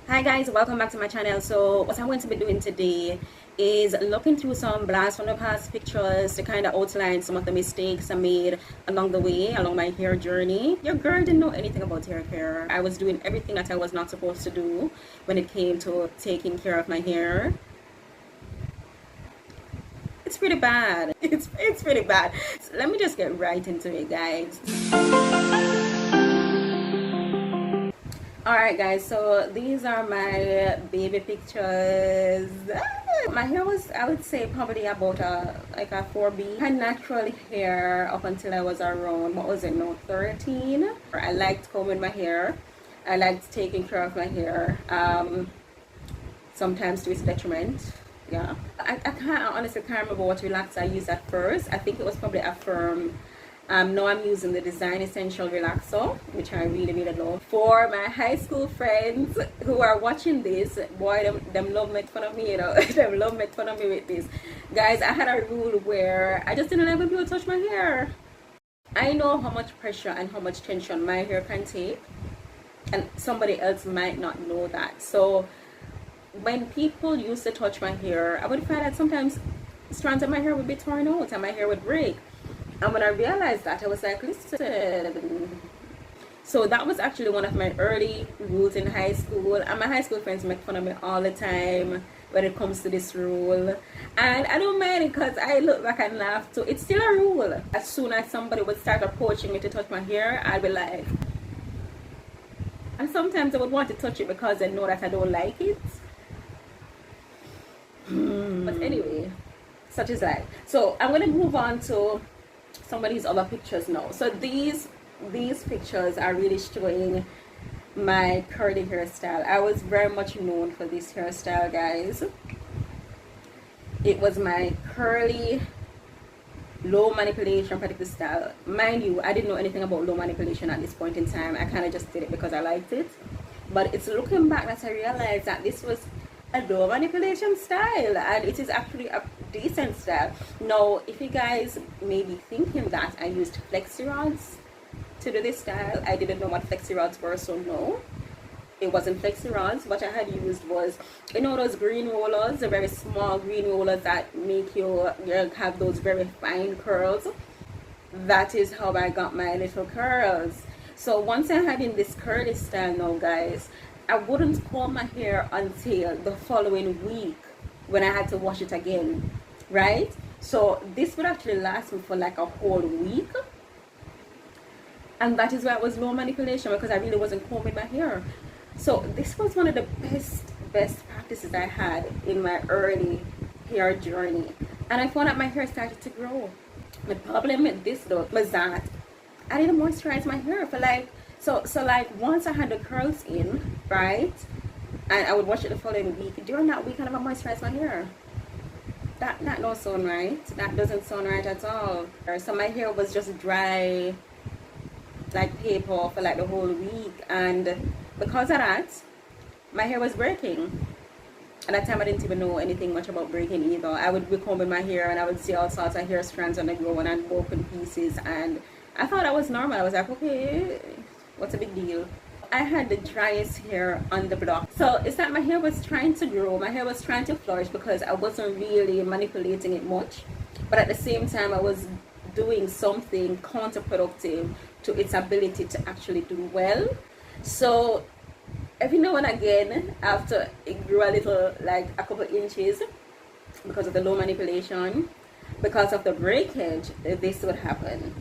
Hi guys, welcome back to my channel. So what I'm going to be doing today is looking through some blasts from the past pictures to kind of outline some of the mistakes I made along the way, along my hair journey. Your girl didn't know anything about hair care. I was doing everything that I was not supposed to do when it came to taking care of my hair. It's pretty bad. It's pretty bad. So let me just get right into it, guys. Alright guys, so these are my baby pictures. My hair was, I would say, probably about like a 4B. I had natural hair up until I was around, what was it, no, 13. I liked combing my hair. I liked taking care of my hair, sometimes to its detriment. Yeah, I honestly can't remember what relaxer I used at first. I think it was probably a firm. Now I'm using the Design Essential Relaxer, which I really love. For my high school friends who are watching this, boy, them love make fun of me, you know. Them love make fun of me with this. Guys, I had a rule where I just didn't let people touch my hair. I know how much pressure and how much tension my hair can take, and somebody else might not know that. So when people used to touch my hair, I would find that sometimes strands of my hair would be torn out and my hair would break. And when I realized that, I was like, listen. So that was actually one of my early rules in high school. And my high school friends make fun of me all the time when it comes to this rule. And I don't mind it because I look back and laugh too. It's still a rule. As soon as somebody would start approaching me to touch my hair, I'd be like... And sometimes I would want to touch it because I know that I don't like it. But anyway, such is life. So I'm going to move on to some of these other pictures now. So these pictures are really showing my curly hairstyle. I was very much known for this hairstyle, guys. It was my curly low manipulation particular style. Mind you, I didn't know anything about low manipulation at this point in time. I kind of just did it because I liked it. But it's looking back that I realized that this was a low manipulation style, and it is actually a decent style. Now, if you guys may be thinking that I used flexi rods to do this style, I didn't know what flexi rods were, so no, it wasn't flexi rods. What I had used was, you know, those green rollers, the very small green rollers that make you have those very fine curls. That is how I got my little curls. So once I had in this curly style now, guys, I wouldn't comb my hair until the following week when I had to wash it again, right? So this would actually last me for like a whole week. And that is why it was low manipulation, because I really wasn't combing my hair. So this was one of the best practices I had in my early hair journey. And I found that my hair started to grow. The problem with this though was that I didn't moisturize my hair for like, so like once I had the curls in, right, and I would wash it the following week, during that week I never moisturized my hair. That don't sound right. That doesn't sound right at all. So my hair was just dry like paper for like the whole week, and because of that, my hair was breaking. At that time I didn't even know anything much about breaking either. I would be combing my hair and I would see all sorts of hair strands on the grow and I'd broken pieces, and I thought that was normal. I was like, okay, what's a big deal? I had the driest hair on the block. So it's that my hair was trying to grow, my hair was trying to flourish because I wasn't really manipulating it much. But at the same time, I was doing something counterproductive to its ability to actually do well. So every now and again, after it grew a little, like a couple inches, because of the low manipulation, because of the breakage, this would happen.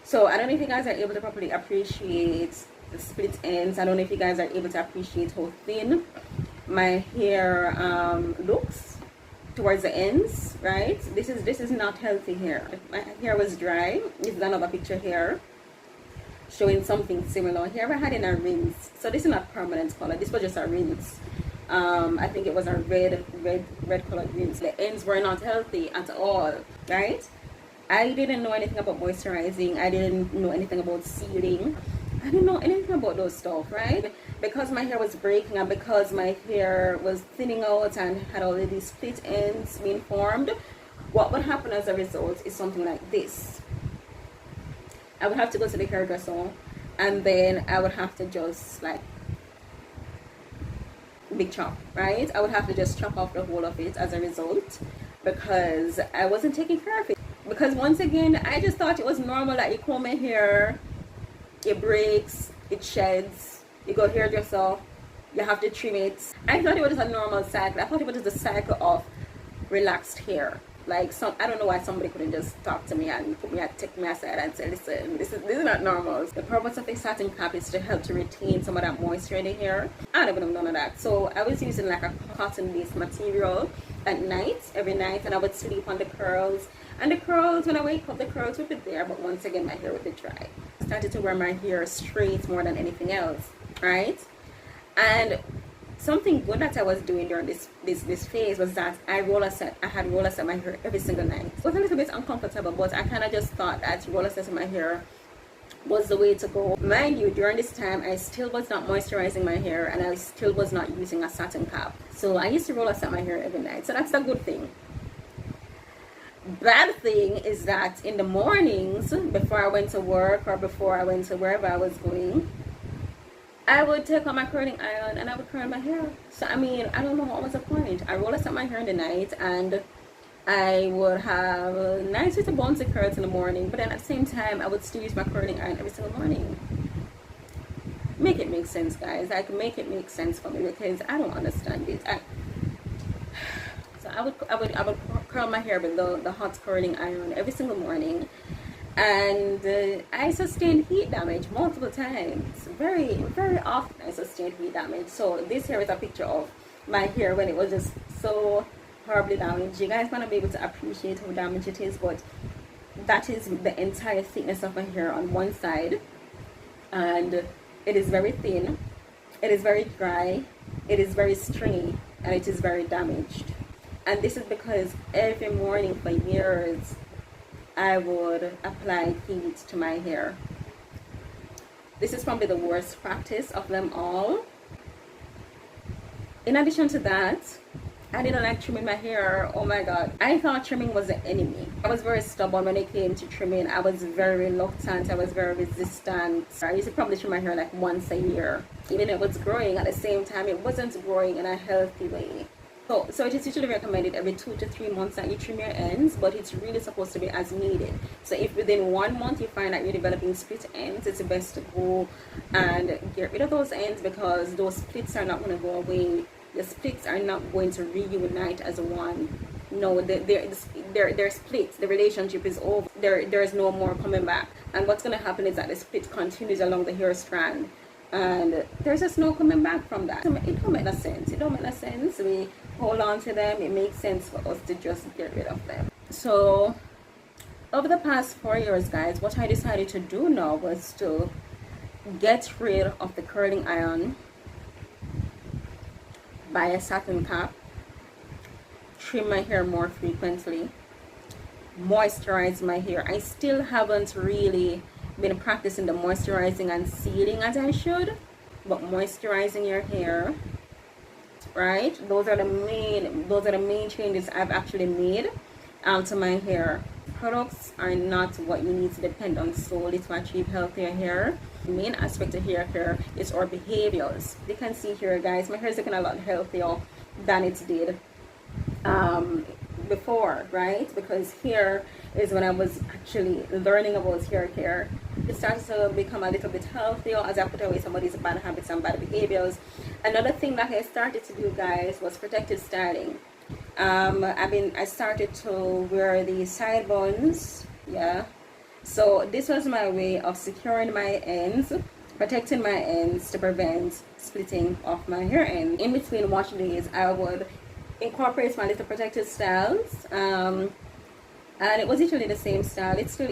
So I don't know if you guys are able to properly appreciate the split ends. I don't know if you guys are able to appreciate how thin my hair looks towards the ends, right? This is not healthy hair. My hair was dry. This is another picture here showing something similar. Here I had in a rinse. So this is not permanent color. This was just a rinse. I think it was a red colored rinse. The ends were not healthy at all, right? I didn't know anything about moisturizing. I didn't know anything about sealing. I didn't know anything about those stuff, right? Because my hair was breaking and because my hair was thinning out and had all of these split ends being formed, what would happen as a result is something like this. I would have to go to the hairdresser and then I would have to just like big chop, right? I would have to just chop off the whole of it as a result, because I wasn't taking care of it. Because once again, I just thought it was normal that you comb your hair, it breaks, it sheds, you go hairdresser, you have to trim it. I thought it was a normal cycle. I thought it was just a cycle of relaxed hair. Like, I don't know why somebody couldn't just talk to me and take me aside and say, listen, this is not normal. The purpose of a satin cap is to help to retain some of that moisture in the hair. I don't even know none of that. So I was using like a cotton based material at night, every night, and I would sleep on the curls. And the curls, when I wake up, the curls would be there, but once again my hair would be dry. I started to wear my hair straight more than anything else, right? And something good that I was doing during this phase was that I had roller set my hair every single night. It was a little bit uncomfortable, but I kind of just thought that roller setting my hair was the way to go. Mind you, during this time I still was not moisturizing my hair, and I still was not using a satin cap. So I used to roller set my hair every night. So that's a good thing. Bad thing is that in the mornings, before I went to work or before I went to wherever I was going, I would take out my curling iron and I would curl my hair. So I mean, I don't know what was the point. I roller set my hair in the night, and I would have nice little bouncy curls in the morning, but then at the same time I would still use my curling iron every single morning. Make it make sense, guys. Like, make it make sense for me, because I don't understand it. So I would curl my hair with the hot curling iron every single morning, and I sustained heat damage multiple times. Very, very often I sustained heat damage. So this here is a picture of my hair when it was just so horribly damaged. You guys want to be able to appreciate how damaged it is, but that is the entire thickness of my hair on one side, and it is very thin, it is very dry, it is very stringy, and it is very damaged. And this is because every morning for years I would apply heat to my hair. This is probably the worst practice of them all. In addition to that, I didn't like trimming my hair. Oh my god, I thought trimming was the enemy. I was very stubborn when it came to trimming. I was very reluctant, I was very resistant. I used to probably trim my hair like once a year. Even if it was growing, at the same time it wasn't growing in a healthy way. So it is usually recommended every 2 to 3 months that you trim your ends, but it's really supposed to be as needed. So if within 1 month you find that you're developing split ends, it's best to go and get rid of those ends, because those splits are not going to go away. The splits are not going to reunite as one. No, they're splits. The relationship is over. There's no more coming back. And what's going to happen is that the split continues along the hair strand, and there's just no coming back from that. It don't make no sense. It don't make no sense. We hold on to them. It makes sense for us to just get rid of them. So over the past 4 years, guys, what I decided to do now was to get rid of the curling iron, buy a satin cap, trim my hair more frequently, moisturize my hair. I still haven't really been practicing the moisturizing and sealing as I should, but moisturizing your hair, right? Those are the main changes I've actually made to my hair. Products are not what you need to depend on solely to achieve healthier hair. The main aspect of hair care is our behaviors. You can see here, guys, my hair is looking a lot healthier than it did before, right? Because here is when I was actually learning about hair care. It started to become a little bit healthier as I put away some of these bad habits and bad behaviors. Another thing that I started to do, guys, was protective styling. I started to wear the side buns, yeah. So this was my way of securing my ends, protecting my ends to prevent splitting of my hair ends. In between wash days, I would incorporate my little protective styles, and it was usually the same style. It still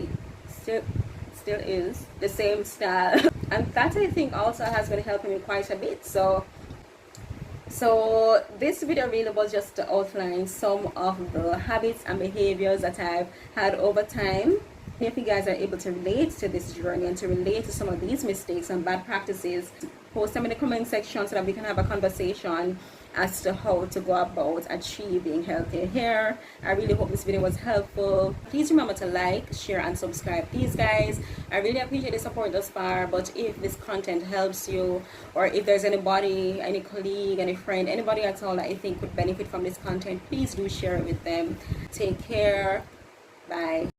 is the same style, and that I think also has been helping me quite a bit. So this video really was just to outline some of the habits and behaviors that I've had over time. If you guys are able to relate to this journey and to relate to some of these mistakes and bad practices, post them in the comment section so that we can have a conversation as to how to go about achieving healthy hair. I really hope this video was helpful. Please remember to like, share, and subscribe. Please guys, I really appreciate the support thus far, but if this content helps you, or if there's anybody, any colleague, any friend, anybody at all that you think would benefit from this content, please do share it with them. Take care. Bye.